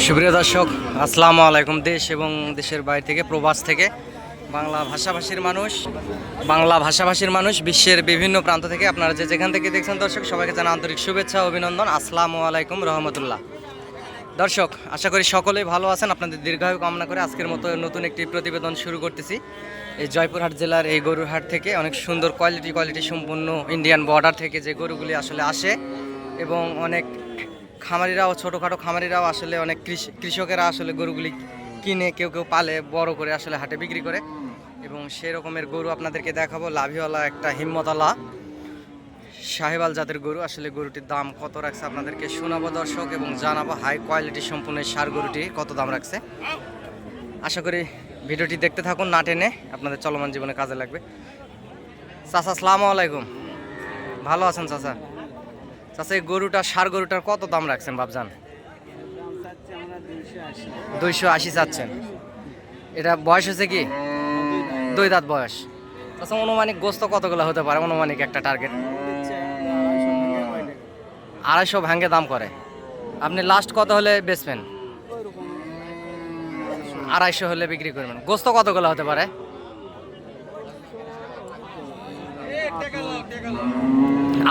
সুপ্রিয় দর্শক, আসসালামু আলাইকুম। দেশ এবং দেশের বাইরে থেকে, প্রবাস থেকে বাংলা ভাষাভাষীর মানুষ বিশ্বের বিভিন্ন প্রান্ত থেকে আপনারা যেখান থেকে দেখছেন দর্শক, সবাইকে জানা আন্তরিক শুভেচ্ছা, অভিনন্দন। আসসালামু আলাইকুম রহমতুল্লাহ। দর্শক, আশা করি সকলেই ভালো আছেন। আপনাদের দীর্ঘায়ু কামনা করে আজকের মতো নতুন একটি প্রতিবেদন শুরু করতেছি। এই জয়পুরহাট জেলার এই গরুর হাট থেকে অনেক সুন্দর কোয়ালিটি সম্পন্ন ইন্ডিয়ান বর্ডার থেকে যে গরুগুলি আসলে আসে, এবং অনেক খামারিরাও, ছোটোখাটো খামারিরাও আসলে অনেক কৃষকেরা আসলে গরুগুলি কিনে কেউ পালে বড় করে আসলে হাটে বিক্রি করে, এবং সেই রকমের গরু আপনাদেরকে দেখাবো। লাভিওয়ালা একটা হিম্মতওয়ালা শাহিওয়াল জাতের গরু। আসলে গরুটির দাম কত রাখছে আপনাদেরকে শোনাবো দর্শক, এবং জানাবো হাই কোয়ালিটি সম্পূর্ণ সার গরুটি কত দাম রাখছে। আশা করি ভিডিওটি দেখতে থাকুন, না টেনে, আপনাদের চলমান জীবনে কাজে লাগবে। চাচা, আসসালামু আলাইকুম। ভালো আছেন চাচা? চাচা, এই গরুটা, সার গরুটার কত দাম রাখছেন বাবজান? 280 চাচ্ছেন। এটা বয়স হচ্ছে কি? 2 দাঁত বয়স। আচ্ছা, অনুমানিক গোস্ত কতগুলো হতে পারে? অনুমানিক একটা টার্গেট 250 ভাঙে দাম করে। আপনি লাস্ট কত হলে বেচবেন? 250 হলে বিক্রি করবেন। গোস্ত কতগুলো হতে পারে?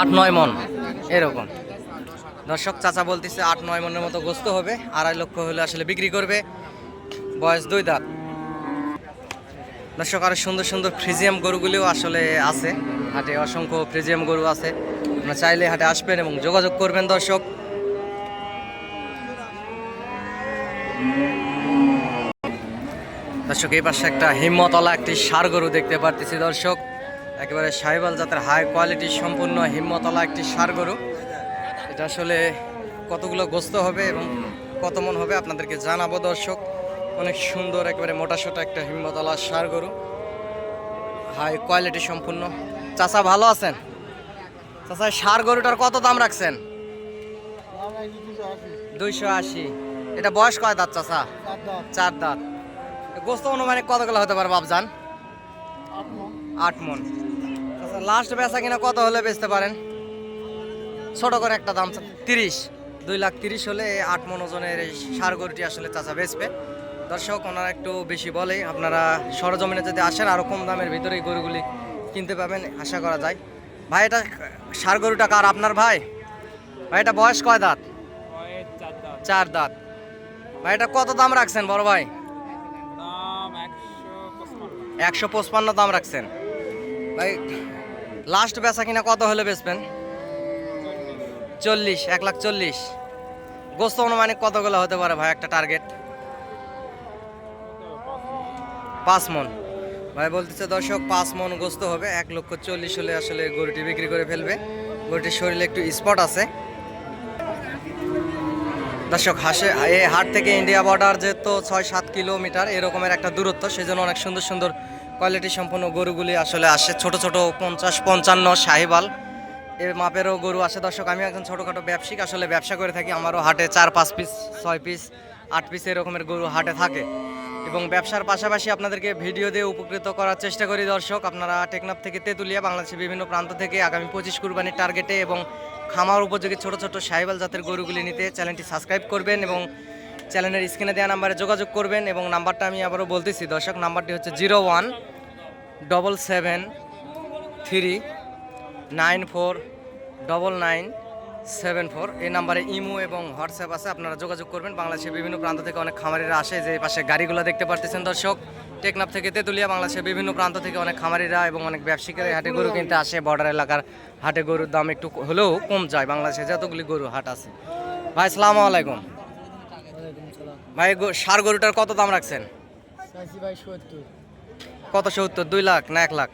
8-9 মন এরকম। দর্শক, চাচা বলতেছে 8-9 মনের মতো গোস্ত হবে। 2.5 লক্ষ হলে আসলে বিক্রি করবে। বয়স 2 দাঁত। দর্শক, আরো সুন্দর সুন্দর ফ্রিজিয়াম গরুগুলিও আসলে আছে হাটে। অসংখ্য ফ্রিজিয়াম গরু আছে। আপনারা চাইলে হাটে আসবেন এবং যোগাযোগ করবেন দর্শক। দর্শক, এই পাশে একটা হিম্মতওয়ালা একটি ষাঁড় গরু দেখতে পারতেছি দর্শক। একেবারে শাহিওয়াল জাতের হাই কোয়ালিটি সম্পূর্ণ হিম্মতওয়ালা একটি ষাঁড় গরু। এটা আসলে কতগুলো গোস্ত হবে এবং কত মন হবে আপনাদেরকে জানাবো দর্শক। অনেক সুন্দর, একেবারে মোটাসোটা একটা হিম্মতওয়ালা ষাঁড় গরু, হাই কোয়ালিটি সম্পূর্ণ। চাচা, ভালো আছেন? চাচা, ষাঁড় গরুটার কত দাম রাখছেন? 280। এটা বয়স কয় দাঁত চাচা? 4 দাঁত। গোস্ত অনুমানিক কতগুলো হতে পারে বাবজান? 8 মন। আচ্ছা, লাস্ট বেচা কিনা কত হলে বেচতে পারেন? ছোট করে একটা দাম 30। 2,30,000 হলে 8 মন ওজনের এই ষাঁড় গরুটি আসলে চাচা বেচবে। দর্শক, ওনারা একটু বেশি বলে। আপনারা সরজমিনে যদি আসেন আরও কম দামের ভিতরে এই গরুগুলি কিনতে পাবেন আশা করা যায়। ভাই, এটা ষাঁড় গরুটা কার? আপনার ভাই? ভাই, এটা বয়স কয় দাঁত? 4 দাঁত। ভাই, এটা কত দাম রাখছেন বড় ভাই? 155 দাম রাখছেন। ভাই, লাস্ট বেচা কিনা কত হলে বেচবেন? 40। 1,40,000। গোস্ত অনুমানিক কতগুলো হতে পারে ভাই একটা টার্গেট? 5 মন। ভাই বলতেছে দর্শক 5 মন গোস্ত হবে। 1,40,000 হলে আসলে গরুটি বিক্রি করে ফেলবে। গরুটির শরীরে একটু স্পট আছে দর্শক। এই হাট থেকে ইন্ডিয়া বর্ডার যেহেতু 6-7 কিলোমিটার এরকমের একটা দূরত্ব, সেজন্য অনেক সুন্দর সুন্দর কোয়ালিটি সম্পন্ন গরুগুলি আসলে আসে। ছোট ছোট 50-55 শাহিওয়াল এর মাপেরও গরু আসে দর্শক। আমি একজন ছোটোখাটো ব্যবসায়িক, আসলে ব্যবসা করে থাকি। আমারও হাটে 4-5 পিস, 6 পিস, 8 পিস এরকমের গরু হাটে থাকে, এবং ব্যবসার পাশাপাশি আপনাদেরকে ভিডিও দিয়ে উপকৃত করার চেষ্টা করি দর্শক। আপনারা টেকনাফ থেকে তেঁতুলিয়া, বাংলাদেশের বিভিন্ন প্রান্ত থেকে আগামী 25 কুরবানির টার্গেটে এবং খামার উপযোগী ছোট ছোট শাহিওয়াল জাতের গরুগুলি নিতে চ্যানেলটি সাবস্ক্রাইব করবেন, এবং চ্যানেলের স্ক্রিনে দেওয়া নাম্বারে যোগাযোগ করবেন। এবং নাম্বারটা আমি আবারও বলতেছি দর্শক, নাম্বারটি হচ্ছে 0177394974। এই নাম্বারে ইমো এবং হোয়াটসঅ্যাপ আছে, আপনারা যোগাযোগ করবেন। বাংলাদেশের বিভিন্ন প্রান্ত থেকে অনেক খামারিরা আসে। যে পাশে গাড়িগুলো দেখতে পারতেছেন দর্শক, টেকনাফ থেকে তেঁতুলিয়া, বাংলাদেশের বিভিন্ন প্রান্ত থেকে অনেক খামারিরা এবং অনেক ব্যবসায়ীরা হাটে গরু কিনতে আসে। বর্ডার এলাকার হাটে গরুর দাম একটু হলেও কম যায় বাংলাদেশে যতগুলি গরু হাট আছে। ভাই, আসসালামু আলাইকুম। ভাই, ষাঁড় গরুটার কত দাম রাখছেন? কত? 70? 2 লাখ না 1 লাখ?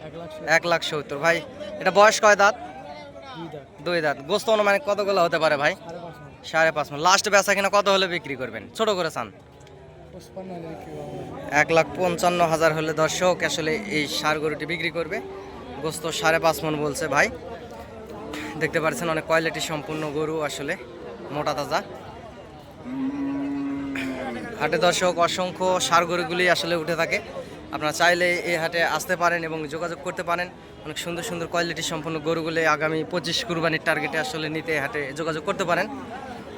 1,70,000। ভাই, এটা বয়স কয় দাঁত? 2 দাঁত। গোস্ত অনুমানিক কতগুলো হতে পারে ভাই? 5.5 মণ। লাস্ট বেচা কিনা কত হলে বিক্রি করবেন? ছোট করে চান? 1,55,000 হলে দর্শক আসলে এই ষাঁড় গরুটি বিক্রি করবে। গোস্ত 5.5 মণ বলছে ভাই। দেখতে পাচ্ছেন অনেক কোয়ালিটি সম্পূর্ণ গরু, আসলে মোটা তাজা। হাটে দর্শক অসংখ্য ষাঁড় গরুগুলি আসলে উঠে থাকে। আপনারা চাইলে এই হাটে আসতে পারেন এবং যোগাযোগ করতে পারেন। অনেক সুন্দর সুন্দর কোয়ালিটি সম্পন্ন গরুগুলি আগামী 25 কুরবানির টার্গেটে আসলে নিতে হাটে যোগাযোগ করতে পারেন।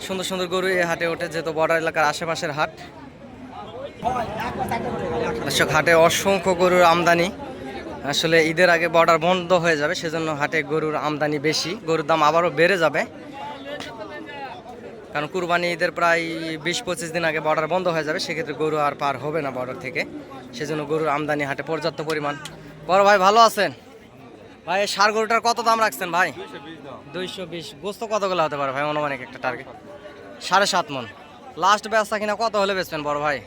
সুন্দর সুন্দর গরু এই হাটে ওঠে, যেহেতু বর্ডার এলাকার আশেপাশের হাট। দর্শক হাটে অসংখ্য গরুর আমদানি, আসলে ঈদের আগে বর্ডার বন্ধ হয়ে যাবে, সেজন্য হাটে গরুর আমদানি বেশি, গরুর দাম আবারও বেড়ে যাবে, কারণ কুরবানি ঈদের প্রায় 20-25 দিন আগে বর্ডার বন্ধ হয়ে যাবে, সেক্ষেত্রে গরু আর পার হবে না বর্ডার থেকে, সেজন্য গরুর আমদানি হাটে পর্যাপ্ত পরিমাণ। বড় ভাই ভালো আছেন ভাই? ষাঁড় গরুটার কত দাম রাখছেন ভাই? 220। গোস্ত কতগুলো হতে পারে ভাই অনুমানিক একটা টার্গেট? 7.5 মন। লাস্ট বেচা কিনা কত হলে বেচবেন বড় ভাই?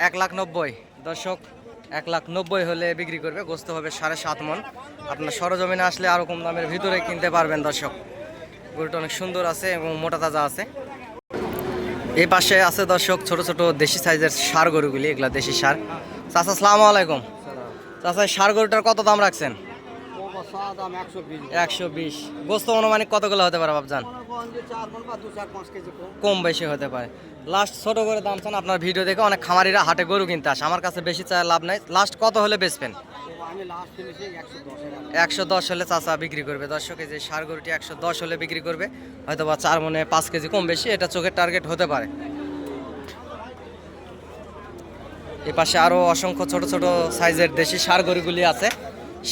1,90,000। দর্শক 1,90,000 হলে বিক্রি করবে, গোস্ত হবে 7.5 মন। আপনার সরজমিনে আসলে আরও কম দামের ভিতরে কিনতে পারবেন। দর্শক গরুটা অনেক সুন্দর আছে এবং মোটা তাজা আছে। এই পাশে আছে দর্শক ছোট ছোট দেশি সাইজের ষাঁড় গরুগুলি, এগুলা দেশি ষাঁড়। চাচা আসসালামু আলাইকুম। চাচা ষাঁড় গরুটার কত দাম রাখছেন? 120। গোস্ত অনুমানিক কতগুলো হতে পারে বাবজান? কম বেশি হতে পারে। লাস্ট ছোট করে দাম চান, আপনার ভিডিও দেখে অনেক খামারিরা হাটে গরু কিনতে আসে, আমার কাছে বেশি চায় লাভ নাই। লাস্ট কত হলে বেচবেন? 110 হলে চাচা বিক্রি করবে। দর্শক এই যে ষাঁড় গরুটি 110 হলে বিক্রি করবে, হয়তো বা 4 মনে 5 কেজি কম বেশি, এটা চোখের টার্গেট হতে পারে। এই পাশে আরও অসংখ্য ছোট ছোট সাইজের দেশি ষাঁড় গরুগুলি আছে,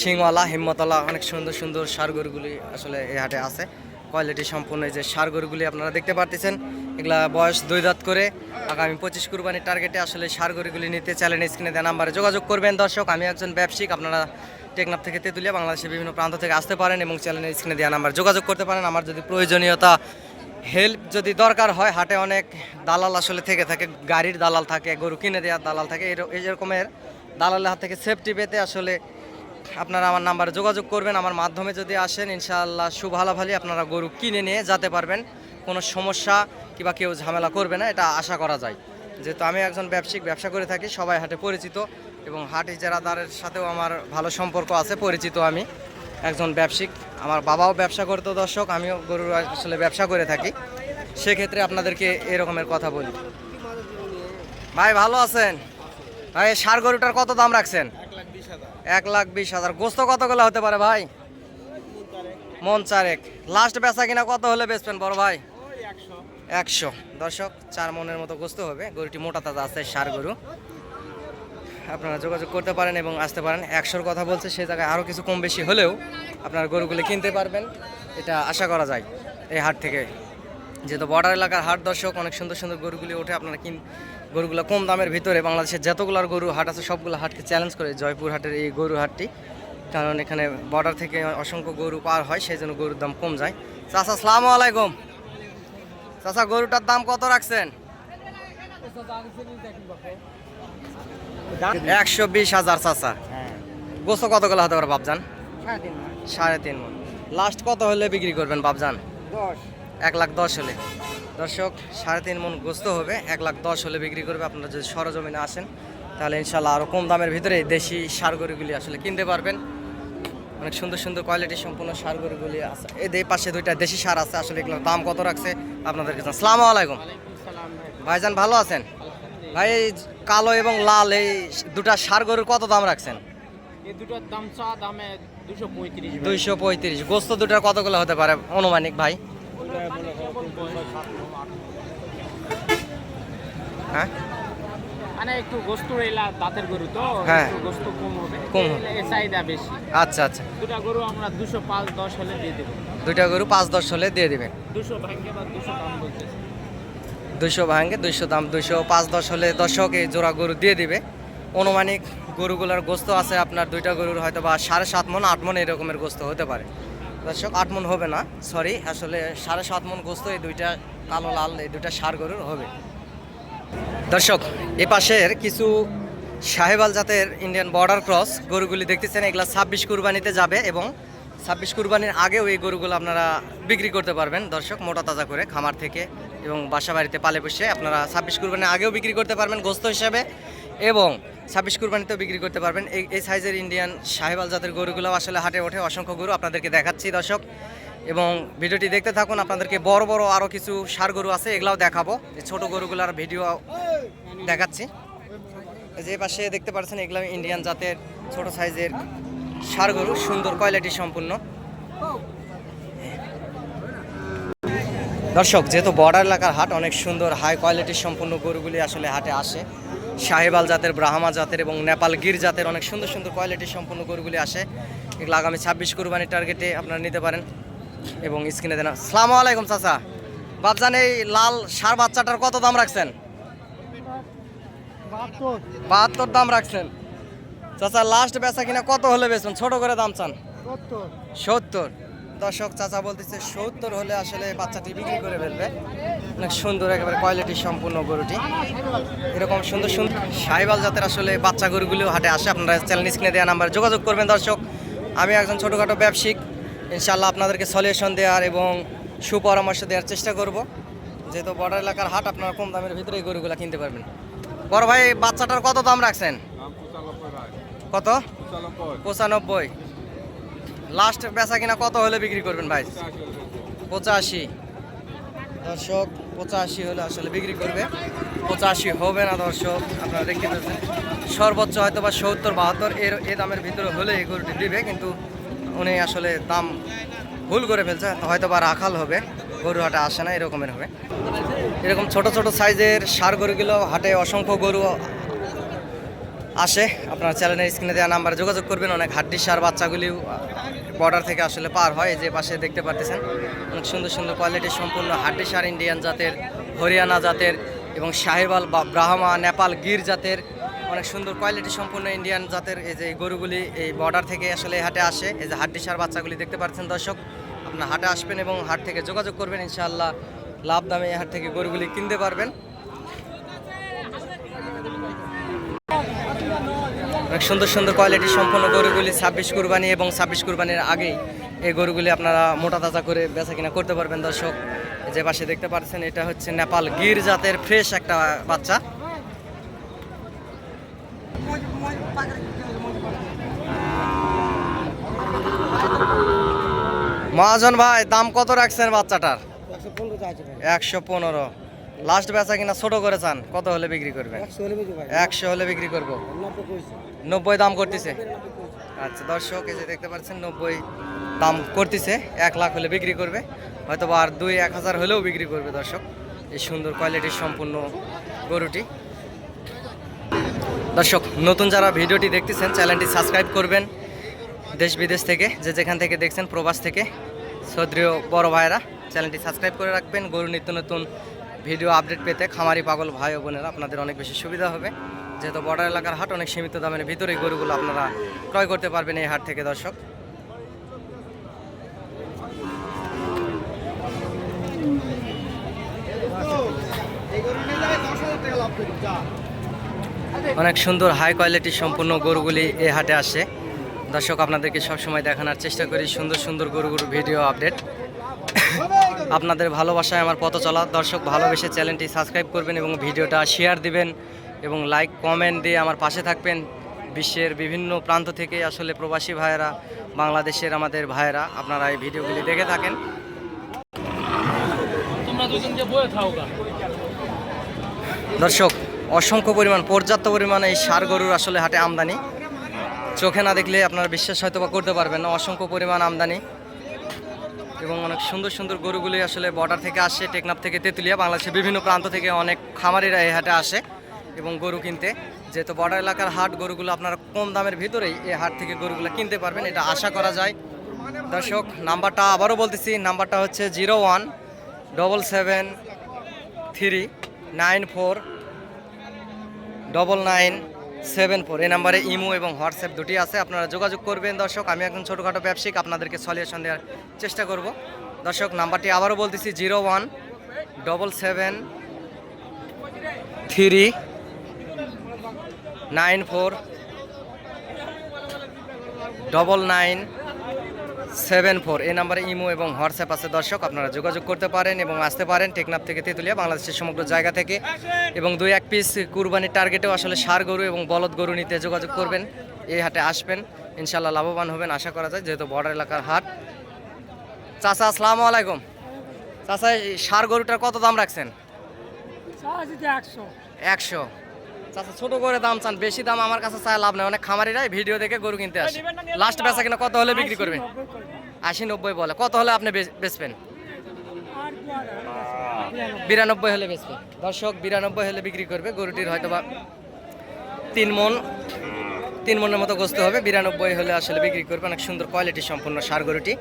শিংওয়ালা হিম্মতওয়ালা অনেক সুন্দর সুন্দর ষাঁড় গরুগুলি আসলে এই হাটে আছে। কোয়ালিটি সম্পূর্ণ এই যে ষাঁড় গরুগুলি আপনারা দেখতে পারতেছেন, এগুলা বয়স 2 দাঁত করে। আগামী 25 কুরবানির টার্গেটে আসলে ষাঁড় গরুগুলি নিতে চাইলে স্ক্রিনে দেওয়া নাম্বারে যোগাযোগ করবেন। দর্শক আমি একজন ব্যবসায়িক, আপনারা টেকনাফ থেকে তেঁতুলিয়া বাংলাদেশের বিভিন্ন প্রান্ত থেকে আসতে পারেন এবং চ্যানেলের স্ক্রিনে দেওয়া নাম্বার যোগাযোগ করতে পারেন। আমার যদি প্রয়োজনীয়তা হেল্প যদি দরকার হয়, হাটে অনেক দালাল আসলে থেকে থাকে, গাড়ির দালাল থাকে, গরু কিনে দেওয়ার দালাল থাকে, এরকমের দালালের হাত থেকে সেফটি পেতে আসলে আপনারা আমার নাম্বারে যোগাযোগ করবেন। আমার মাধ্যমে যদি আসেন ইনশাআল্লাহ সুভালাভালি আপনারা গরু কিনে নিয়ে যেতে পারবেন, কোনো সমস্যা কিংবা কেউ ঝামেলা করবে না, এটা আশা করা যায়। যেহেতু আমি একজন ব্যবসায়িক, ব্যবসা করে থাকি, সবাই হাটে পরিচিত এবং হাট ইজারাদারের সাথেও আমার ভালো সম্পর্ক আছে, পরিচিত। আমি একজন ব্যবসায়িক, আমার বাবাও ব্যবসা করতো। দর্শক আমিও গরুর আসলে ব্যবসা করে থাকি, সেক্ষেত্রে আপনাদেরকে এরকমের কথা বলি। ভাই ভালো আছেন ভাই? ষাঁড় গরুটার কত দাম রাখছেন? 1,20,000। গোস্ত কতগুলো হতে পারে ভাই? মন 4। লাস্ট বেচা কিনা কত হলে বেচবেন বড় ভাই? 100। দর্শক 4 মনের মতো গোস্ত হবে, গরুটি মোটা তাজা আছে, ষাঁড় গরু। আপনারা যোগাযোগ করতে পারেন এবং আসতে পারেন। 100-র কথা বলছে, সেই জায়গায় আরও কিছু কম বেশি হলেও আপনারা গরুগুলি কিনতে পারবেন, এটা আশা করা যায় এই হাট থেকে। যেহেতু বর্ডার এলাকার হাট দর্শক, অনেক সুন্দর সুন্দর গরুগুলি ওঠে, আপনারা গরুগুলো কম দামের ভিতরে বাংলাদেশের যতগুলোর গরু হাট আছে সবগুলো হাটকে চ্যালেঞ্জ করে জয়পুর হাটের এই গরু হাটটি, কারণ এখানে বর্ডার থেকে অসংখ্য গরু পার হয়, সেই জন্য গরুর দাম কম যায়। চাচা আসসালামু আলাইকুম। চাচা গরুটার দাম কত রাখছেন? 120,000। চাচা গোস্ত কতগুলো হতে পারে বাবজান? 3.5 মন। লাস্ট কত হলে বিক্রি করবেন বাবজান? 1,10,000 হলে। দর্শক 3.5 মন গোস্ত হবে, 1,10,000 হলে বিক্রি করবে। আপনারা যদি সরজমিনে আসেন তাহলে ইনশাল্লাহ আরও কম দামের ভিতরে দেশি ষাঁড় গরুগুলি আসলে কিনতে পারবেন। অনেক সুন্দর সুন্দর কোয়ালিটি সম্পূর্ণ ষাঁড় গরুগুলি আছে। এই পাশে 2টা দেশি ষাঁড় আছে, আসলে এগুলোর দাম কত রাখছে আপনাদেরকে? আসসালামু আলাইকুম ভাইজান, ভালো আছেন ভাই? কালো এবং লাল এই 2টা ষাঁড় গরুর কত দাম রাখছেন? এই দুটোর দাম চা দামে 235। 235। গোস্ত 2টার কতগুলো হতে পারে অনুমানিক ভাই? হ্যাঁ মানে একটু গোস্ত এলা দাঁতের গরু তো, হ্যাঁ একটু গোস্ত কম হবে, কম হবে, এর চাহিদা বেশি। আচ্ছা আচ্ছা। দুটা গরু আমরা 205-10 হলে দিয়ে দেব। 2টা গরু 5-10 হলে দিয়ে দিবেন। 200 ভাঙে বা 200 দাম বলতেছে। 200 ভাঙে 200 দাম, 205-10 হলে দর্শক এই জোড়া গরু দিয়ে দিবে। অনুমানিক গরুগুলোর গোস্ত আছে আপনার 2টা গরুর হয়তো বা 7.5 মন 8 মন এরকমের গোস্ত হতে পারে। দর্শক 8 মন হবে না, সরি, আসলে 7.5 মন গোস্ত এই 2টা কালো লাল এই 2টা ষাঁড় গরুর হবে। দর্শক এ পাশের কিছু সাহেবাল জাতের ইন্ডিয়ান বর্ডার ক্রস গরুগুলি দেখতেছেন, এগুলা 26 কুরবানিতে যাবে এবং 26 কুরবানির আগেও এই গরুগুলো আপনারা বিক্রি করতে পারবেন। দর্শক মোটা তাজা করে খামার থেকে এবং বাসা বাড়িতে পালে বসে আপনারা 26 কুরবানির আগেও বিক্রি করতে পারবেন গোস্ত হিসাবে এবং 26 কুরবানিতেও বিক্রি করতে পারবেন। এই সাইজের ইন্ডিয়ান সাহেবাল জাতের গরুগুলো আসলে হাটে ওঠে, অসংখ্য গরু আপনাদেরকে দেখাচ্ছি দর্শক, এবং ভিডিওটি দেখতে থাকুন। আপনাদেরকে বড় বড় আরও কিছু ষাঁড় গরু আছে, এগুলাও দেখাবো। এই ছোটো গরুগুলোর ভিডিও দেখাচ্ছি। যে পাশে দেখতে পাচ্ছেন এগুলো ইন্ডিয়ান জাতের ছোট সাইজের ষাঁড় গরু, সুন্দর কোয়ালিটি সম্পূর্ণ। দর্শক, যেহেতু বর্ডার এলাকার হাট, অনেক সুন্দর হাই কোয়ালিটির সম্পূর্ণ গরুগুলি আসলে হাটে আসে। শাহিবাল জাতের, ব্রাহ্মা জাতের এবং নেপাল গির জাতের অনেক সুন্দর সুন্দর কোয়ালিটির সম্পূর্ণ গরুগুলি আসে। এগুলো আগামী 26 কুরবানির টার্গেটে আপনারা নিতে পারেন এবং স্ক্রিনে দেন। আসসালামু আলাইকুম চাচা। বাপজান, এই লাল ষাঁড় বাচ্চাটার কত দাম রাখছেন? 72 দাম রাখছেন। চাচা, লাস্ট বেচা কিনা কত হলে বেচবেন? ছোট করে দাম চান 70। দর্শক, চাচা বলতেছে 70 হলে আসলে বাচ্চাটি বিক্রি করে ফেলবে। অনেক সুন্দর একেবারে কোয়ালিটি সম্পূর্ণ গরুটি। এরকম সুন্দর সুন্দর শাহিওয়াল জাতের আসলে বাচ্চা গরুগুলো হাটে আসে। আপনারা চ্যানেল স্ক্রিনে দেওয়া নাম্বার যোগাযোগ করবেন। দর্শক, আমি একজন ছোটোখাটো ব্যবসায়িক, ইনশাল্লাহ আপনাদেরকে সলিউশন দেওয়ার এবং সুপরামর্শ দেওয়ার চেষ্টা করব। যেহেতু বর্ডার এলাকার হাট, আপনারা কম দামের ভিতরে এই গরুগুলো কিনতে পারবেন। বড় ভাই, বাচ্চাটার কত দাম রাখছেন? কত? 95। লাস্ট বেচা কিনা কত হলে বিক্রি করবেন ভাই? 85। দর্শক, 85 হলে আসলে বিক্রি করবে। 85 হবে না দর্শক, আপনারা দেখতে পাচ্ছেন। সর্বোচ্চ হয়তো বা 70-72 এর দামের ভিতরে হলে এই গরুটি দিবে, কিন্তু উনি আসলে দাম ভুল করে ফেলছে। হয়তো বা রাখাল হবে, গরু হাটে আসে না, এরকমের হবে। এরকম ছোট ছোট সাইজের ষাঁড় গরুগুলো হাটে অসংখ্য গরু আসে। আপনার চ্যানেলের স্ক্রিনে দেওয়া নাম্বার যোগাযোগ করবেন। অনেক হাড্ডি ষাঁড় বাচ্চাগুলি বর্ডার থেকে আসলে পার হয়। এই যে পাশে দেখতে পাচ্ছেন, অনেক সুন্দর সুন্দর কোয়ালিটির সম্পূর্ণ হাড্ডি ষাঁড়, ইন্ডিয়ান জাতের, হরিয়ানা জাতের এবং শাহিওয়াল বা ব্রাহ্মা, নেপাল গির জাতের অনেক সুন্দর কোয়ালিটি সম্পূর্ণ ইন্ডিয়ান জাতের এই যে গরুগুলি এই বর্ডার থেকে আসলে হাটে আসে। এই যে হাড্ডি ষাঁড় বাচ্চাগুলি দেখতে পাচ্ছেন দর্শক, আপনার হাটে আসবেন এবং হাট থেকে যোগাযোগ করবেন। ইনশাআল্লাহ লাভ দামে এই হাট থেকে গরুগুলি কিনতে পারবেন। অনেক সুন্দর সুন্দর কোয়ালিটি সম্পন্ন গরুগুলি 26 কুরবানি এবং 26 কুরবানির আগেই এই গরুগুলি আপনারা মোটা তাজা করে বেচা কিনা করতে পারবেন। দর্শক, যে পাশে দেখতে পাচ্ছেন, এটা হচ্ছে নেপাল গির জাতের ফ্রেশ একটা বাচ্চা। মহাজন ভাই, দাম কত রাখছেন বাচ্চাটার? 115। লাস্ট বেচা কিনা ছোট করে চান, কত হলে বিক্রি করবেন? 100 হলে বিক্রি করবো। 90 দাম করতেছে। আচ্ছা দর্শক, এই যে দেখতে পাচ্ছেন 90 দাম করতেছে। 1 লাখ হলে বিক্রি করবে, হয়তো আর 2-1000 হলেও বিক্রি করবে। দর্শক, এই সুন্দর কোয়ালিটির সম্পূর্ণ গরুটি। দর্শক, নতুন যারা ভিডিওটি দেখতেছেন, চ্যানেলটি সাবস্ক্রাইব করবেন। দেশ বিদেশ থেকে যেখান থেকে দেখছেন, প্রবাস থেকে সদরীয় বড় ভাইরা, চ্যানেলটি সাবস্ক্রাইব করে রাখবেন। গরু নিত্য নতুন ভিডিও আপডেট পেতে খামারি পাগল ভাই ও বোনেরা আপনাদের অনেক বেশি সুবিধা হবে। যেহেতু বর্ডার এলাকার হাট, অনেক সীমিত দামের ভিতরে গরুগুলো আপনারা ক্রয় করতে পারবেন এই হাট থেকে। দর্শক, অনেক সুন্দর হাই কোয়ালিটির সম্পূর্ণ গরুগুলি এই হাটে আসে। দর্শক, আপনাদেরকে সবসময় দেখানোর চেষ্টা করি সুন্দর সুন্দর গরুগুলো ভিডিও আপডেট। আপনাদের ভালোবাসায় আমার পথ চলা। দর্শক, ভালোবেসে চ্যানেলটি সাবস্ক্রাইব করবেন এবং ভিডিওটা শেয়ার দিবেন এবং লাইক কমেন্ট দিয়ে আমার পাশে থাকবেন। বিশ্বের বিভিন্ন প্রান্ত থেকে আসলে প্রবাসী ভাইয়েরা, বাংলাদেশের আমাদের ভাইয়েরা, আপনারা এই ভিডিওগুলি দেখে থাকেন। দর্শক, অসংখ্য পরিমাণ, পর্যাপ্ত পরিমাণে এই ষাঁড় গরুর আসলে হাটে আমদানি। চোখে না দেখলে আপনারা বিশ্বাস হয়তো বা করতে পারবেন না, অসংখ্য পরিমাণ আমদানি এবং অনেক সুন্দর সুন্দর গরুগুলি আসলে বর্ডার থেকে আসে। টেকনাফ থেকে তেঁতুলিয়া, বাংলাদেশের বিভিন্ন প্রান্ত থেকে অনেক খামারিরা এই হাটে আসে এবং গরু কিনতে। যেহেতু বর্ডার এলাকার হাট, গরুগুলো আপনারা কম দামের ভিতরেই এই হাট থেকে গরুগুলো কিনতে পারবেন, এটা আশা করা যায়। দর্শক, নাম্বারটা আবারও বলতেছি, নাম্বারটা হচ্ছে 0177394974। এই নাম্বারে ইমো এবং হোয়াটসঅ্যাপ দুটি আছে, আপনারা যোগাযোগ করবেন। দর্শক, আমি এখন ছোটোখাটো ব্যবসায়িক, আপনাদেরকে সলিউশন দেওয়ার চেষ্টা করব। দর্শক, নাম্বারটি আবারও বলতেছি 01-7394974। এই নাম্বারে ইমো এবং হোয়াটসঅ্যাপ আছে। দর্শক, আপনারা যোগাযোগ করতে পারেন এবং আসতে পারেন টেকনাফ থেকে তেঁতুলিয়া, বাংলাদেশের সমগ্র জায়গা থেকে। এবং 2-1 পিস কুরবানির টার্গেটেও আসলে ষাঁড় গরু এবং বলদ গরু নিতে যোগাযোগ করবেন। এই হাটে আসবেন, ইনশাল্লাহ লাভবান হবেন আশা করা যায়, যেহেতু বর্ডার এলাকার হাট। চাচা, আসসালামু আলাইকুম। চাচা, এই ষাঁড় গরুটার কত দাম রাখছেন? 100। চাচা, ছোট করে দাম চান, বেশি দাম আমার কাছে চাই লাভ নেই। অনেক খামারিরাই ভিডিও দেখে গরু কিনতে আসে। লাস্ট বেচা কিনা কত হলে বিক্রি করবেন? 80-90 বলে। কত হলে আপনি বেচবেন? 92 হলে বেচবে দর্শক, 92 হলে বিক্রি করবে। গরুটির হয়তো বা 3 মনের মতো গোস্ত হবে। 92 হলে আসলে বিক্রি করবে। অনেক সুন্দর কোয়ালিটি সম্পন্ন ষাঁড় গরুটি।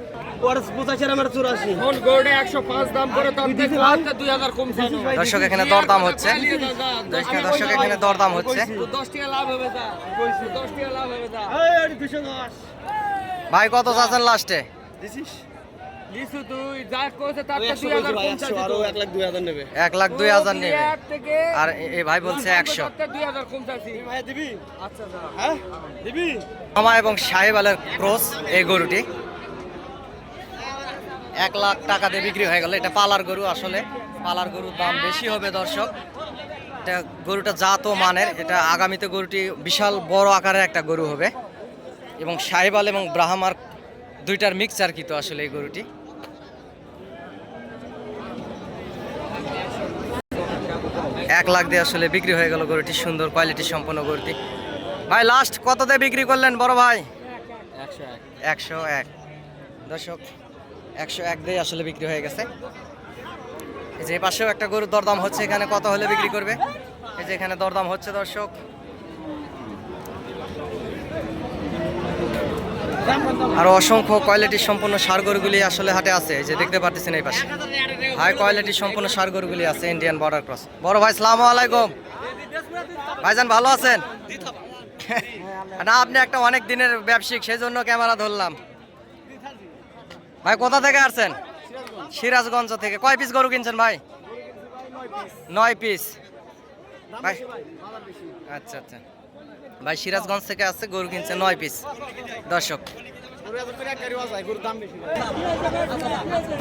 দর্শক এখানে দরদাম হচ্ছে, দর্শক এখানে দরদাম হচ্ছে। ভাই কত চাচ্ছেন লাস্টে? 1,02,000 নেবে। আর এই ভাই বলছে 100। মামা এবং সাহেবালের ক্রস এই গরুটি 1 লাখ টাকা দিয়ে বিক্রি হয়ে গেল। এটা পালার গরু, আসলে পালার গরুর দাম বেশি হবে দর্শক। এটা গরুটা জাত ও মানের। এটা আগামীতে গরুটি বিশাল বড় আকারের একটা গরু হবে এবং সাহেবাল এবং ব্রাহ্মার দুইটার মিক্সচার কিন্তু আসলে এই গরুটি। এক লাখ দিয়ে আসলে বিক্রি হয়ে গেল গরুটি, সুন্দর কোয়ালিটি সম্পন্ন গরুটি। ভাই লাস্ট কত দিয়ে বিক্রি করলেন বড় ভাই? 101। দর্শক 101 দিয়ে আসলে বিক্রি হয়ে গেছে। এই যে পাশেও একটা গরুর দরদাম হচ্ছে, এখানে কত হলে বিক্রি করবে? এই যে এখানে দরদাম হচ্ছে দর্শক। আর অসংখ্য কোয়ালিটি সম্পন্ন ষাঁড় গরুগুলি আসলে হাটে আছে। এই যে দেখতে পাচ্ছেন এই পাশে হাই কোয়ালিটি সম্পন্ন ষাঁড় গরুগুলি আছে ইন্ডিয়ান বর্ডার ক্রস। বড় ভাই সালামু আলাইকুম। ভাইজান ভালো আছেন? না আপনি একটা অনেক দিনের ব্যবসায়িক, সেই জন্য ক্যামেরা ধরলাম। ভাই কোথা থেকে আসছেন? সিরাজগঞ্জ থেকে। কয় পিস গরু কিনছেন ভাই? 9 পিস। ভাই আচ্ছা আচ্ছা, ভাই সিরাজগঞ্জ থেকে আসছে, গরু কিনছে 9 পিস।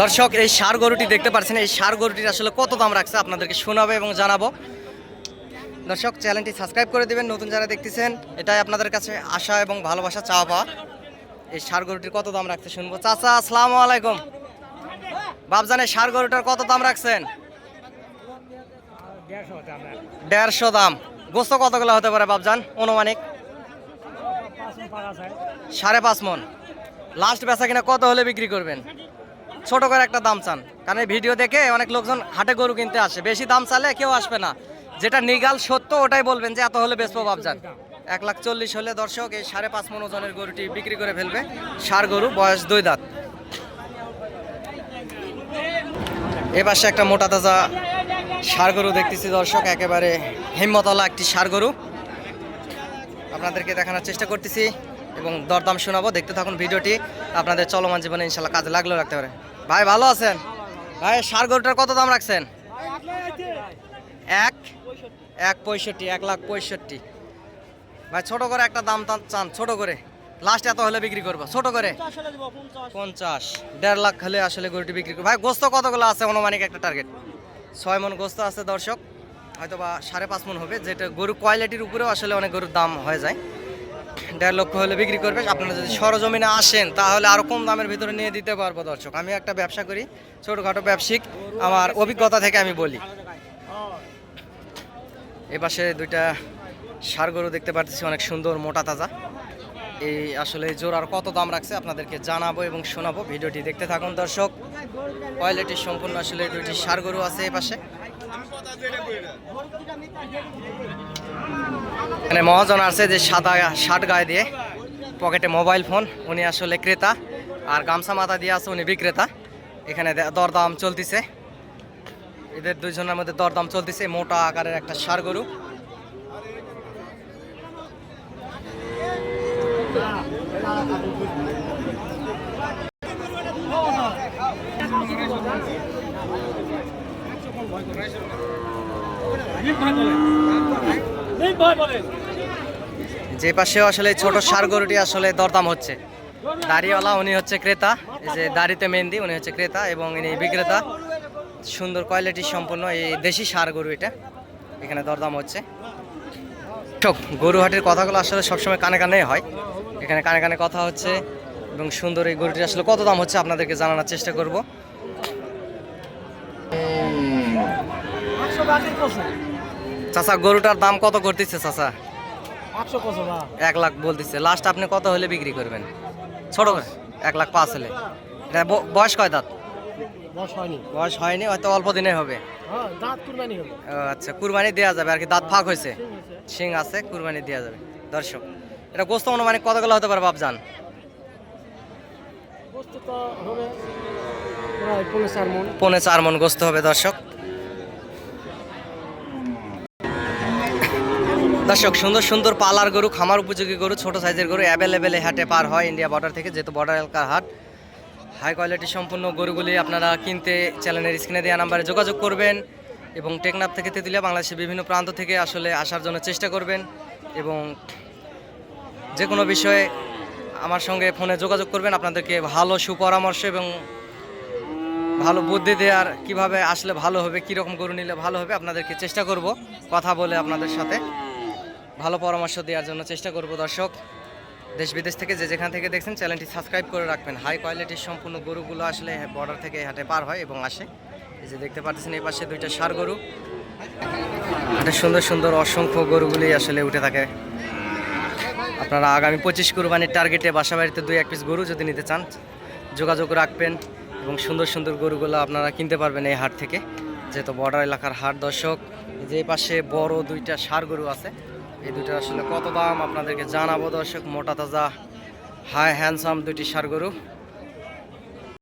দর্শক এই ষাঁড় গরুটি দেখতে পাচ্ছেন, এই ষাঁড় গরুটির আসলে কত দাম রাখছে আপনাদেরকে শোনাবো এবং জানাবো। দর্শক চ্যানেলটি সাবস্ক্রাইব করে দিবেন নতুন যারা দেখতেছেন, এটাই আপনাদের কাছে আশা এবং ভালোবাসা চাওয়া পাওয়া। এই ষাঁড় গরুটির কত দাম রাখছে শুনবো। চাচা আসসালামু আলাইকুম। বাপজান এই ষাঁড় গরুটার কত দাম রাখছেন? 150 দাম। গোস্ত কতগুলো হতে পারে বাপজান অনুমানিক? 5.5 মন। লাস্ট বেচা কিনা কত হলে বিক্রি করবেন? ছোট করে একটা দাম চান, কারণ এই ভিডিও দেখে অনেক লোকজন হাটে গরু কিনতে আসে। বেশি দাম চালে কেউ আসবে না, যেটা নিগাল সত্য ওটাই বলবেন যে এত হলে বেচবো বাপজান। 1,40,000 হলে দর্শক এই 5.5 মন ওজনের গরুটি বিক্রি করে ফেলবে। ষাঁড় গরু, বয়স 2 দাঁত। এ পাশে একটা মোটা তাজা ষাঁড় গরু দেখতেছি দর্শক, একেবারে হিম্মতওয়ালা একটি ষাঁড় গরু আপনাদেরকে দেখানোর চেষ্টা করতেছি এবং দরদাম শোনাবো। দেখতে থাকুন ভিডিওটি, আপনাদের চলমান জীবনে ইনশাল্লাহ কাজে লাগলেও রাখতে পারে। ভাই ভালো আছেন? ভাই ষাঁড় গরুটার কত দাম রাখছেন? 1.65। 1,65,000। ভাই ছোট করে একটা দাম চান, ছোট করে লাস্ট এত হলে বিক্রি করবো, ছোট করে 50। 1.5 লাখ হলে আসলে গরুটি বিক্রি করবো। ভাই গোস্ত কতগুলো আছে অনুমানিক একটা টার্গেট? 6 মন গোস্ত আছে দর্শক, হয়তো বা 5.5 মন হবে। যেটা গরু কোয়ালিটির উপরেও আসলে অনেক গরুর দাম হয়ে যায়। 1.5 লক্ষ হলে বিক্রি করবে। আপনারা যদি সরজমিনে আসেন তাহলে আরও কম দামের ভিতরে নিয়ে দিতে পারবো দর্শক। আমি একটা ব্যবসা করি, ছোটোখাটো ব্যবসায়িক, আমার অভিজ্ঞতা থেকে আমি বলি। এপাশে দুইটা ষাঁড় গরু দেখতে পাচ্ছি, অনেক সুন্দর মোটা তাজা। এই আসলে জোড়ার কত দাম রাখছে আপনাদেরকে জানাবো এবং শোনাবো। ভিডিওটি দেখতে থাকুন দর্শক। কোয়ালিটি সম্পূর্ণ আসলে দুইটি ষাঁড় গরু আছে এই পাশে। এখানে মহাজন আছে যে সাদা শার্ট গায়ে দিয়ে, পকেটে মোবাইল ফোন, উনি আসলে ক্রেতা, আর গামছা মাথা দিয়ে আছে উনি বিক্রেতা। এখানে দরদাম চলতেছে, এদের দুইজনের মধ্যে দরদাম চলতেছে। মোটা আকারের একটা ষাঁড় গরু। যে পাশেও আসলে ছোট ষাঁড় গরুটি আসলে দরদাম হচ্ছে। দাড়িওয়ালা উনি হচ্ছে ক্রেতা, এই যে দাড়িতে মেহেন্দি, উনি হচ্ছে ক্রেতা এবং ইনি বিক্রেতা। সুন্দর কোয়ালিটি সম্পন্ন এই দেশি ষাঁড় গরু, এটা এখানে দরদাম হচ্ছে। গরু হাটের কথাগুলো আসলে সবসময় কানে কানে হয়, এখানে কানে কানে কথা হচ্ছে এবং সুন্দর এই গরুটির আসলে কত দাম হচ্ছে আপনাদেরকে জানানোর চেষ্টা করব। চাচা গরুটার দাম কত করতেছে চাচা? 1 লাখ বলতেছে। লাস্ট আপনি কত হলে বিক্রি করবেন? ছোট করে 1,05,000 হলে। এটা বয়স কয় দাঁত? বয়স হয়নি। বয়স হয়নি, হয়তো অল্প দিনে হবে। হ্যাঁ, দাঁত কুরবানি হবে। ও আচ্ছা, কুরবানি দেওয়া যাবে আর কি, দাঁত ফাঁক হয়েছে, ঠিক আছে। শিং আছে, কুরবানি দেওয়া যাবে। দর্শক, এটা গোস্ত অনুমানিক কতগুলো হতে পারে বাপজান? গোস্ত তো হবে প্রায় 4.5 মণ। 4.5 মণ গোস্ত হবে দর্শক। দর্শক, সুন্দর সুন্দর পালার গরু, খামার উপযোগী গরু, ছোট সাইজের গরু অ্যাভেলেবেল হাটে পার হয় ইন্ডিয়া বর্ডার থেকে, যেহেতু বর্ডার এলাকার হাট। হাই কোয়ালিটি সম্পূর্ণ গরুগুলি আপনারা কিনতে চ্যানেলের স্ক্রিনে দেওয়া নাম্বারে যোগাযোগ করবেন এবং টেকনাফ থেকে তেঁতুলিয়া, বাংলাদেশের বিভিন্ন প্রান্ত থেকে আসলে আসার জন্য চেষ্টা করবেন এবং যে কোনো বিষয়ে আমার সঙ্গে ফোনে যোগাযোগ করবেন। আপনাদেরকে ভালো সুপরামর্শ এবং ভালো বুদ্ধি দেওয়ার, কিভাবে আসলে ভালো হবে, কীরকম গরু নিলে ভালো হবে, আপনাদেরকে চেষ্টা করব কথা বলে আপনাদের সাথে ভালো পরামর্শ দেওয়ার জন্য চেষ্টা করব। দর্শক, দেশ বিদেশ থেকে যে যেখান থেকে দেখছেন চ্যানেলটি সাবস্ক্রাইব করে রাখবেন। হাই কোয়ালিটির সম্পূর্ণ গরুগুলো আসলে বর্ডার থেকে হাটে পার হয় এবং আসে। এই যে দেখতে পাচ্ছেন এই পাশে 2টা ষাঁড় গরু, এটা সুন্দর সুন্দর অসংখ্য গরুগুলি আসলে উঠে থাকে। আপনারা আগামী 25 কুরবানির টার্গেটে বাসা বাড়িতে 2-1 পিস গরু যদি নিতে চান যোগাযোগ রাখবেন এবং সুন্দর সুন্দর গরুগুলো আপনারা কিনতে পারবেন এই হাট থেকে, যেহেতু বর্ডার এলাকার হাট। দর্শক, যে পাশে বড় 2টা ষাঁড় গরু আছে, এই 2টার আসলে কত দাম আপনাদেরকে জানাবো। দর্শক, মোটা তাজা হাই হ্যান্ডসাম 2টি ষাঁড় গরু।